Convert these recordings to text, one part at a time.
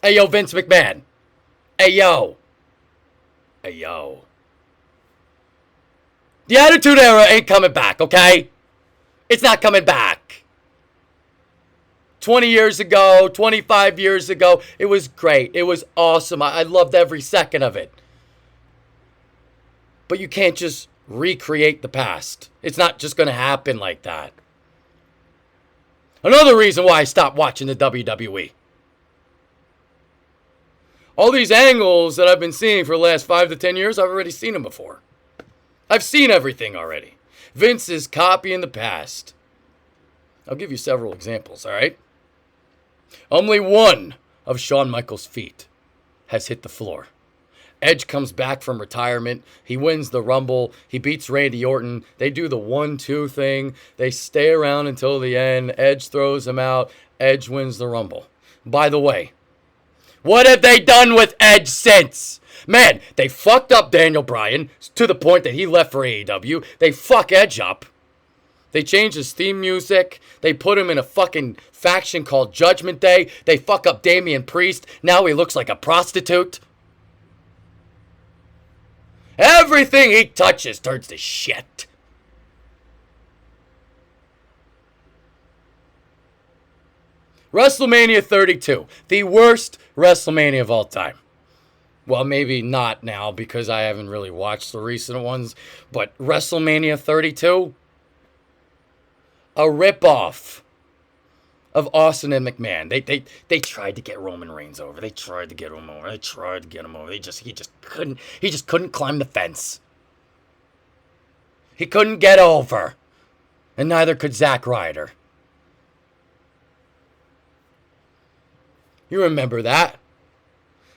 Hey, yo, Vince McMahon. Hey, yo. Hey, yo. The Attitude Era ain't coming back, okay? It's not coming back. 20 years ago, 25 years ago, it was great. It was awesome. I loved every second of it. But you can't just recreate the past. It's not just going to happen like that. Another reason why I stopped watching the WWE. All these angles that I've been seeing for the last 5 to 10 years, I've already seen them before. I've seen everything already. Vince is copying the past. I'll give you several examples, all right? Only one of Shawn Michaels' feet has hit the floor. Edge comes back from retirement. He wins the Rumble. He beats Randy Orton. They do the 1-2 thing. They stay around until the end. Edge throws him out. Edge wins the Rumble. By the way, what have they done with Edge since? Man, they fucked up Daniel Bryan to the point that he left for AEW. They fuck Edge up. They changed his theme music. They put him in a fucking faction called Judgment Day. They fuck up Damian Priest. Now he looks like a prostitute. Everything he touches turns to shit. WrestleMania 32. The worst WrestleMania of all time. Well, maybe not now because I haven't really watched the recent ones. But WrestleMania 32? A ripoff of Austin and McMahon. They tried to get Roman Reigns over. They tried to get him over. They tried to get him over. He just couldn't climb the fence. He couldn't get over. And neither could Zack Ryder. You remember that?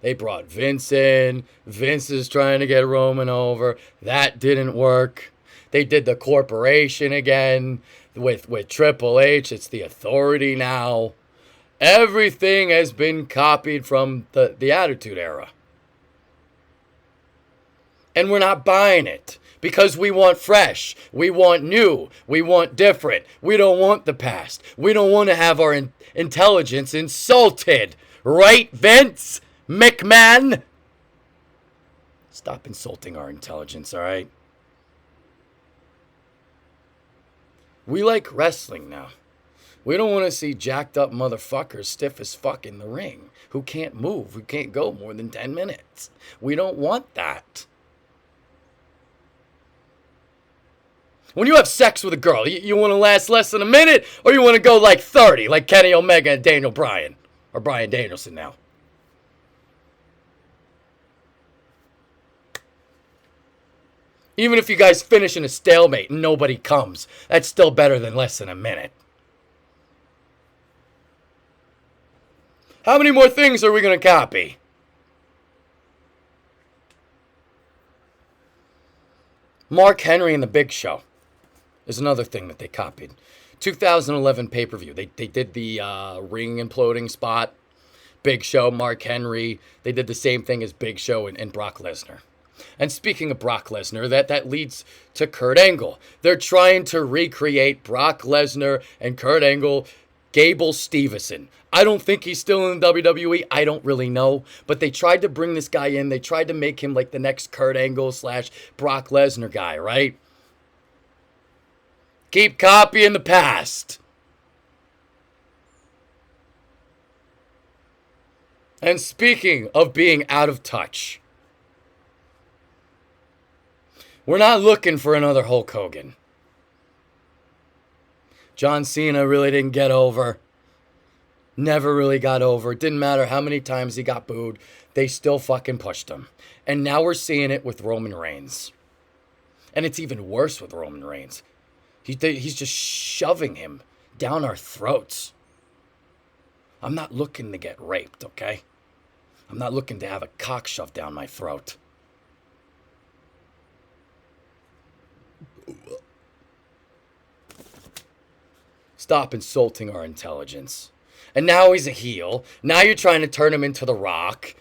They brought Vince in. Vince is trying to get Roman over. That didn't work. They did the corporation again with Triple H. It's the Authority now. Everything has been copied from the Attitude Era. And we're not buying it because we want fresh. We want new. We want different. We don't want the past. We don't want to have our intelligence insulted. Right, Vince McMahon? Stop insulting our intelligence, all right? We like wrestling now. We don't want to see jacked up motherfuckers stiff as fuck in the ring who can't move, who can't go more than 10 minutes. We don't want that. When you have sex with a girl, you want to last less than a minute or you want to go like 30, like Kenny Omega and Daniel Bryan, or Bryan Danielson now? Even if you guys finish in a stalemate and nobody comes, that's still better than less than a minute. How many more things are we going to copy? Mark Henry and the Big Show is another thing that they copied. 2011 pay-per-view. They did the ring imploding spot. Big Show, Mark Henry. They did the same thing as Big Show and Brock Lesnar. And speaking of Brock Lesnar, that leads to Kurt Angle. They're trying to recreate Brock Lesnar and Kurt Angle, Gable Steveson. I don't think he's still in WWE. I don't really know. But they tried to bring this guy in. They tried to make him like the next Kurt Angle / Brock Lesnar guy, right? Keep copying the past. And speaking of being out of touch, we're not looking for another Hulk Hogan. John Cena really didn't get over. Never really got over. It didn't matter how many times he got booed. They still fucking pushed him. And now we're seeing it with Roman Reigns. And it's even worse with Roman Reigns. He's just shoving him down our throats. I'm not looking to get raped, okay? I'm not looking to have a cock shoved down my throat. Stop insulting our intelligence. And now he's a heel. Now you're trying to turn him into The Rock.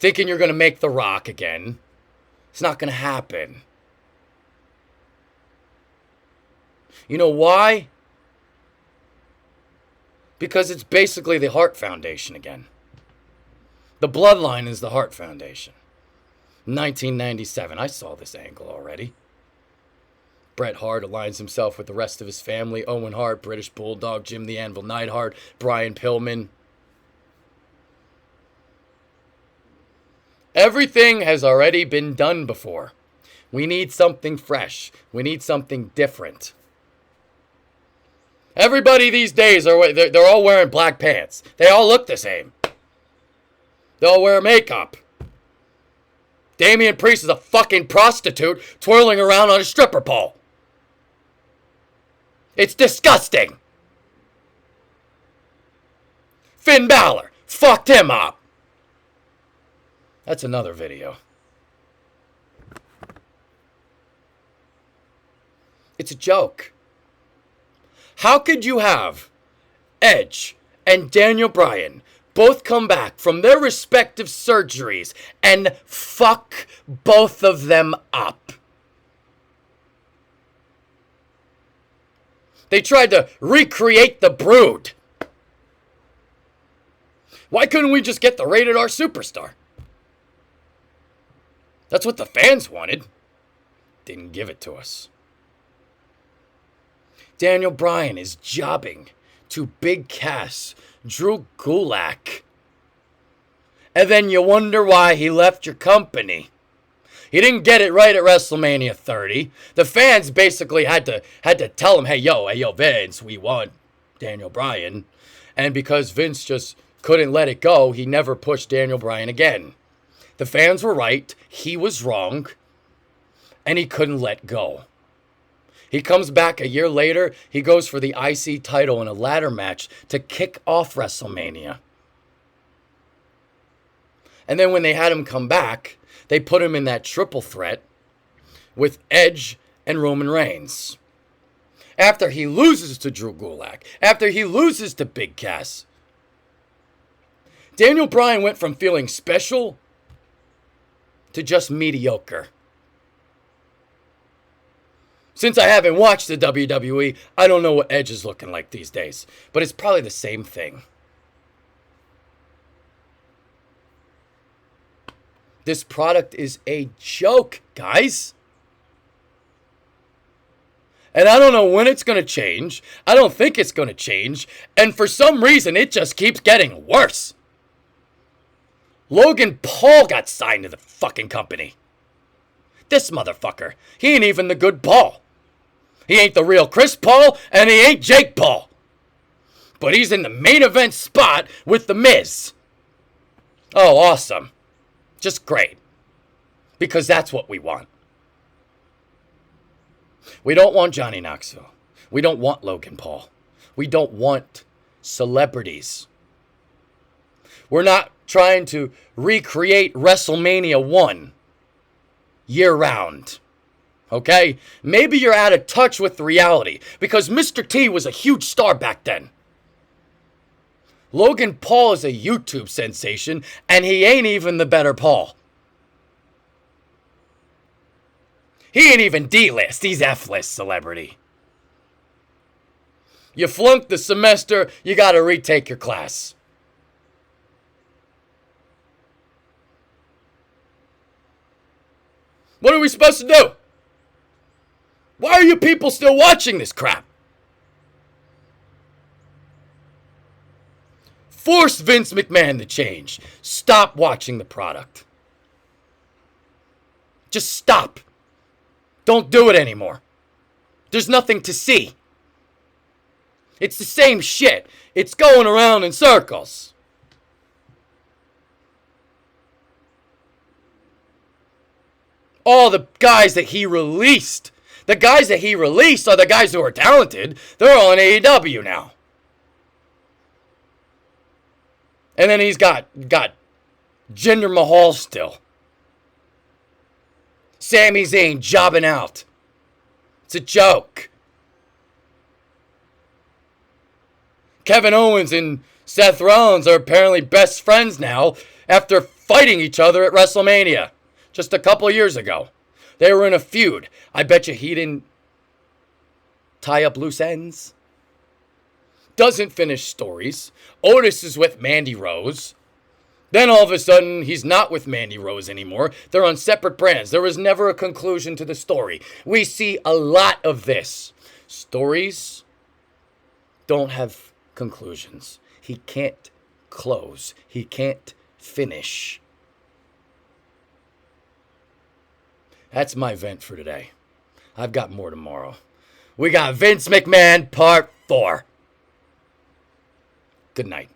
Thinking you're going to make The Rock again. It's not going to happen. You know why? Because it's basically the Hart Foundation again. The bloodline is the Hart Foundation. 1997. I saw this angle already. Bret Hart aligns himself with the rest of his family. Owen Hart, British Bulldog, Jim the Anvil Neidhart, Brian Pillman. Everything has already been done before. We need something fresh. We need something different. Everybody these days, they're all wearing black pants. They all look the same. They all wear makeup. Damian Priest is a fucking prostitute twirling around on a stripper pole. It's disgusting. Finn Balor fucked him up. That's another video. It's a joke. How could you have Edge and Daniel Bryan both come back from their respective surgeries and fuck both of them up? They tried to recreate the Brood. Why couldn't we just get the rated R superstar? That's what the fans wanted. Didn't give it to us. Daniel Bryan is jobbing to Big Cass, Drew Gulak. And then you wonder why he left your company. He didn't get it right at WrestleMania 30. The fans basically had to tell him, hey, yo, Vince, we want Daniel Bryan. And because Vince just couldn't let it go, he never pushed Daniel Bryan again. The fans were right, he was wrong, and he couldn't let go. He comes back a year later, he goes for the IC title in a ladder match to kick off WrestleMania. And then when they had him come back, they put him in that triple threat with Edge and Roman Reigns. After he loses to Drew Gulak, after he loses to Big Cass, Daniel Bryan went from feeling special to just mediocre. Since I haven't watched the WWE, I don't know what Edge is looking like these days, but it's probably the same thing. This product is a joke, guys. And I don't know when it's going to change. I don't think it's going to change. And for some reason, it just keeps getting worse. Logan Paul got signed to the fucking company. This motherfucker, he ain't even the good Paul. He ain't the real Chris Paul, and he ain't Jake Paul. But he's in the main event spot with The Miz. Oh, awesome. Just great. Because that's what we want. We don't want Johnny Knoxville. We don't want Logan Paul. We don't want celebrities. We're not trying to recreate WrestleMania 1 year-round. Okay? Maybe you're out of touch with reality because Mr. T was a huge star back then. Logan Paul is a YouTube sensation, and he ain't even the better Paul. He ain't even D-list, he's F-list celebrity. You flunked the semester, you gotta retake your class. What are we supposed to do? Why are you people still watching this crap? Force Vince McMahon to change. Stop watching the product. Just stop. Don't do it anymore. There's nothing to see. It's the same shit. It's going around in circles. All the guys that he released, are the guys who are talented. They're all in AEW now. And then he's got Jinder Mahal still. Sami Zayn jobbing out. It's a joke. Kevin Owens and Seth Rollins are apparently best friends now after fighting each other at WrestleMania just a couple years ago. They were in a feud. I bet you he didn't tie up loose ends. Doesn't finish stories. Otis is with Mandy Rose. Then all of a sudden, he's not with Mandy Rose anymore. They're on separate brands. There was never a conclusion to the story. We see a lot of this. Stories don't have conclusions. He can't close. He can't finish. That's my vent for today. I've got more tomorrow. We got Vince McMahon Part 4. Good night.